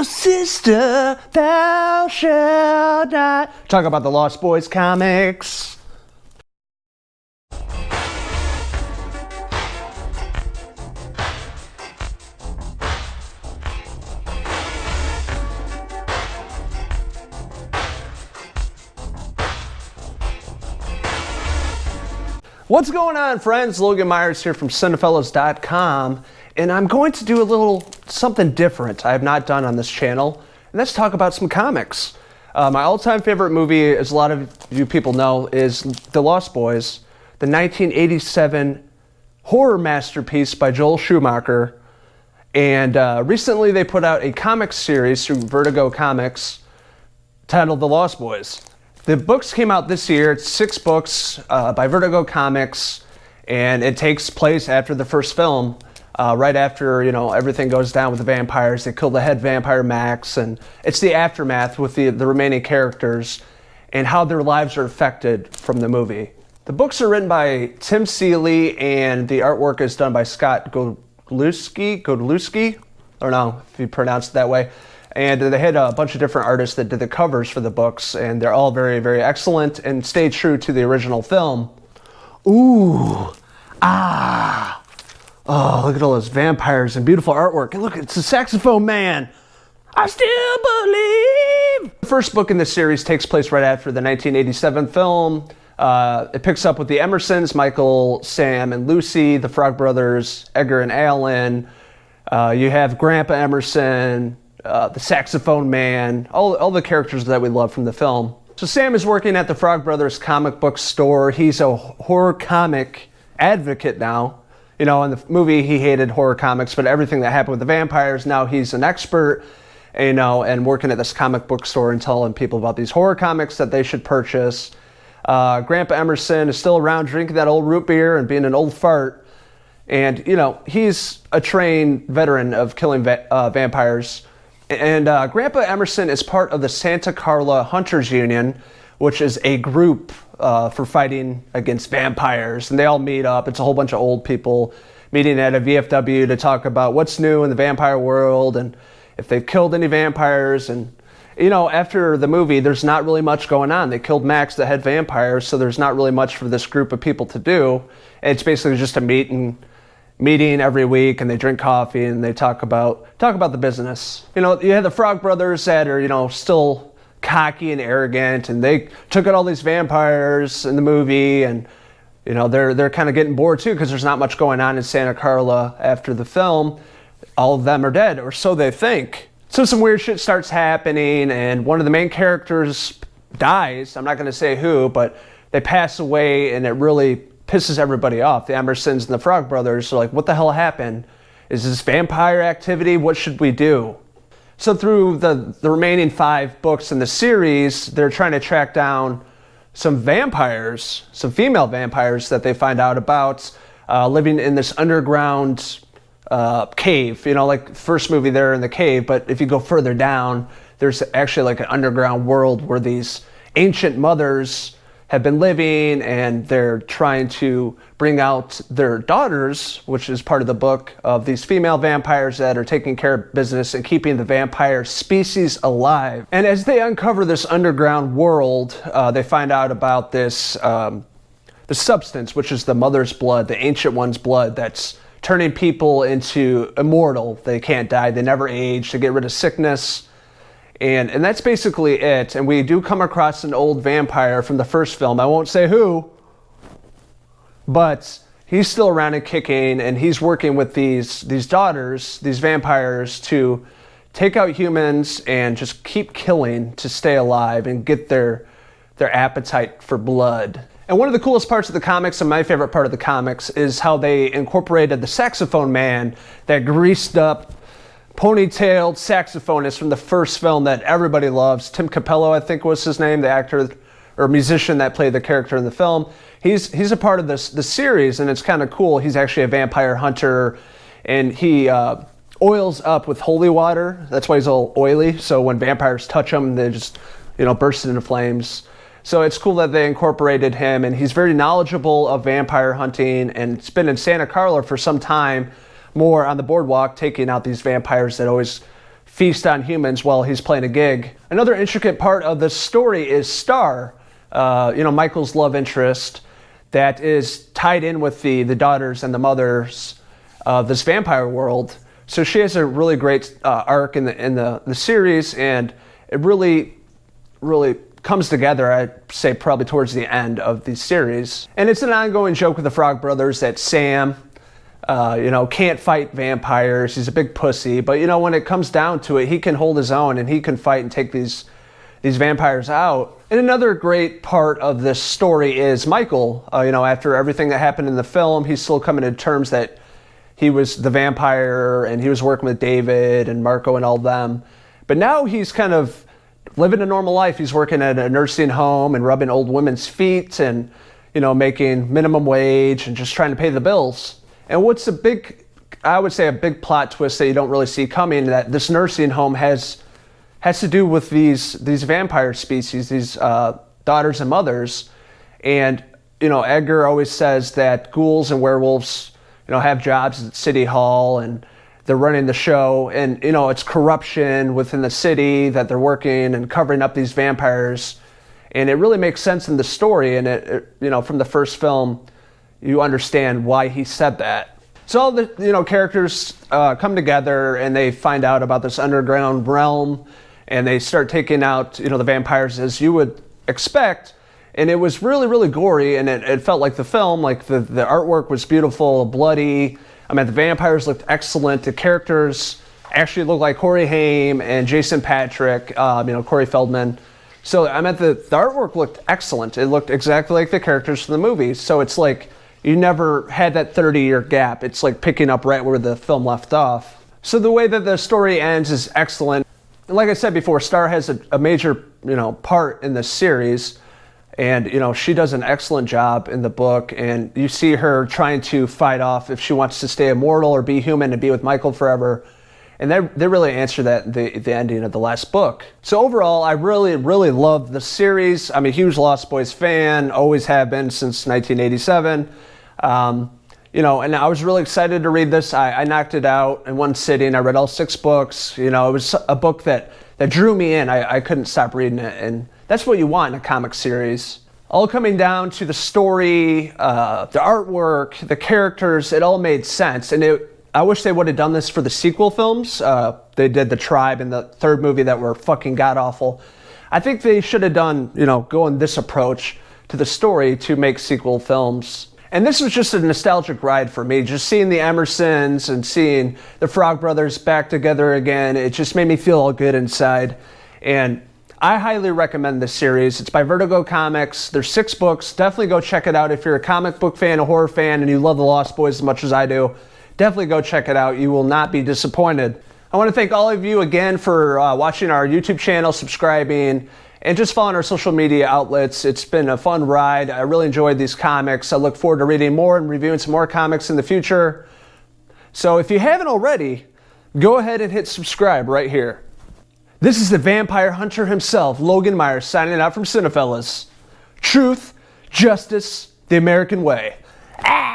Little sister, thou shalt not. Talk about the Lost Boys comics. What's going on, friends? Logan Myerz here from Cinephellas.com, and I'm going to do a little something different I have not done on this channel, and let's talk about some comics. My all-time favorite movie, as a lot of you people know, is The Lost Boys, the 1987 horror masterpiece by Joel Schumacher, and recently they put out a comic series through Vertigo Comics titled The Lost Boys. The books came out this year. It's 6 books by Vertigo Comics, and it takes place after the first film, right after, you know, everything goes down with the vampires. They kill the head vampire, Max, and it's the aftermath with the remaining characters and how their lives are affected from the movie. The books are written by Tim Seeley, and the artwork is done by Scott Godlewski. I don't know if you pronounce it that way. And they had a bunch of different artists that did the covers for the books, and they're all very, very excellent and stay true to the original film. Ooh, ah, oh, look at all those vampires and beautiful artwork. And look, it's the saxophone man. I still believe. The first book in the series takes place right after the 1987 film. It picks up with the Emersons, Michael, Sam, and Lucy, the Frog Brothers, Edgar and Alan. You have Grandpa Emerson, the saxophone man, all the characters that we love from the film. So Sam is working at the Frog Brothers comic book store. He's a horror comic advocate now. You know, in the movie he hated horror comics, but everything that happened with the vampires, now he's an expert, you know, and working at this comic book store and telling people about these horror comics that they should purchase. Grandpa Emerson is still around drinking that old root beer and being an old fart. And, you know, he's a trained veteran of killing vampires. And Grandpa Emerson is part of the Santa Carla Hunters Union, which is a group for fighting against vampires. And they all meet up. It's a whole bunch of old people meeting at a VFW to talk about what's new in the vampire world and if they've killed any vampires. And, you know, after the movie, there's not really much going on. They killed Max, the head vampire, so there's not really much for this group of people to do. And it's basically just a meeting every week, and they drink coffee and they talk about the business. You know, you had the Frog Brothers that are, you know, still cocky and arrogant, and they took out all these vampires in the movie, and, you know, they're kind of getting bored too because there's not much going on in Santa Carla after the film. All of them are dead, or so they think. So some weird shit starts happening, and one of the main characters dies. I'm not going to say who, but they pass away, and it really pisses everybody off. The Emersons and the Frog Brothers are like, what the hell happened? Is this vampire activity? What should we do? So through the remaining 5 books in the series, they're trying to track down some vampires, some female vampires that they find out about living in this underground cave. You know, like first movie, they're in the cave, but if you go further down, there's actually like an underground world where these ancient mothers have been living, and they're trying to bring out their daughters, which is part of the book, of these female vampires that are taking care of business and keeping the vampire species alive. And as they uncover this underground world, they find out about this the substance, which is the mother's blood, the ancient one's blood, that's turning people into immortal. They can't die, they never age, to get rid of sickness. And that's basically it. And we do come across an old vampire from the first film. I won't say who, but he's still around and kicking, and he's working with these daughters, these vampires, to take out humans and just keep killing to stay alive and get their appetite for blood. And one of the coolest parts of the comics, and my favorite part of the comics, is how they incorporated the saxophone man, that greased up, ponytailed saxophonist from the first film that everybody loves. Tim Capello, I think was his name, the actor or musician that played the character in the film. He's a part of the series, and it's kind of cool. He's actually a vampire hunter, and he oils up with holy water. That's why he's all oily. So when vampires touch him, they just, you know, burst into flames. So it's cool that they incorporated him, and he's very knowledgeable of vampire hunting, and it's been in Santa Carla for some time, more on the boardwalk, taking out these vampires that always feast on humans while he's playing a gig. Another intricate part of this story is Star, Michael's love interest, that is tied in with the daughters and the mothers of this vampire world. So she has a really great arc in the series, and it really comes together, I'd say, probably towards the end of the series. And it's an ongoing joke with the Frog Brothers that Sam, can't fight vampires. He's a big pussy, but when it comes down to it, he can hold his own and he can fight and take these vampires out. And another great part of this story is Michael. After everything that happened in the film, he's still coming to terms that he was the vampire and he was working with David and Marco and all them. But now he's kind of living a normal life. He's working at a nursing home and rubbing old women's feet and, making minimum wage and just trying to pay the bills. And what's a big plot twist that you don't really see coming, that this nursing home has to do with these vampire species, these daughters and mothers. And, Edgar always says that ghouls and werewolves, have jobs at City Hall and they're running the show. And, it's corruption within the city that they're working and covering up these vampires. And it really makes sense in the story. And it from the first film, you understand why he said that. So all the, characters come together and they find out about this underground realm. And they start taking out, the vampires as you would expect. And it was really, really gory. And it felt like the film, like the artwork was beautiful, bloody. The vampires looked excellent. The characters actually looked like Corey Haim and Jason Patric, Corey Feldman. So, the artwork looked excellent. It looked exactly like the characters from the movie. So it's like you never had that 30-year gap. It's like picking up right where the film left off. So the way that the story ends is excellent. Like I said before, Star has a major, part in this series, and she does an excellent job in the book. And you see her trying to fight off if she wants to stay immortal or be human and be with Michael forever. And they really answer that in the ending of the last book. So overall, I really, really love the series. I'm a huge Lost Boys fan, always have been since 1987. And I was really excited to read this. I knocked it out in one sitting. I read all 6 books. It was a book that drew me in. I couldn't stop reading it. And that's what you want in a comic series. All coming down to the story, the artwork, the characters, it all made sense. And I wish they would have done this for the sequel films. They did The Tribe and the third movie that were fucking god-awful. I think they should have done, going this approach to the story to make sequel films. And this was just a nostalgic ride for me. Just seeing the Emersons and seeing the Frog Brothers back together again, it just made me feel all good inside. And I highly recommend this series. It's by Vertigo Comics. There's 6 books. Definitely go check it out if you're a comic book fan, a horror fan, and you love The Lost Boys as much as I do. Definitely go check it out. You will not be disappointed. I want to thank all of you again for watching our YouTube channel, subscribing, and just following our social media outlets. It's been a fun ride. I really enjoyed these comics. I look forward to reading more and reviewing some more comics in the future. So if you haven't already, go ahead and hit subscribe right here. This is the vampire hunter himself, Logan Myerz, signing out from Cinephellas. Truth, justice, the American way. Ah!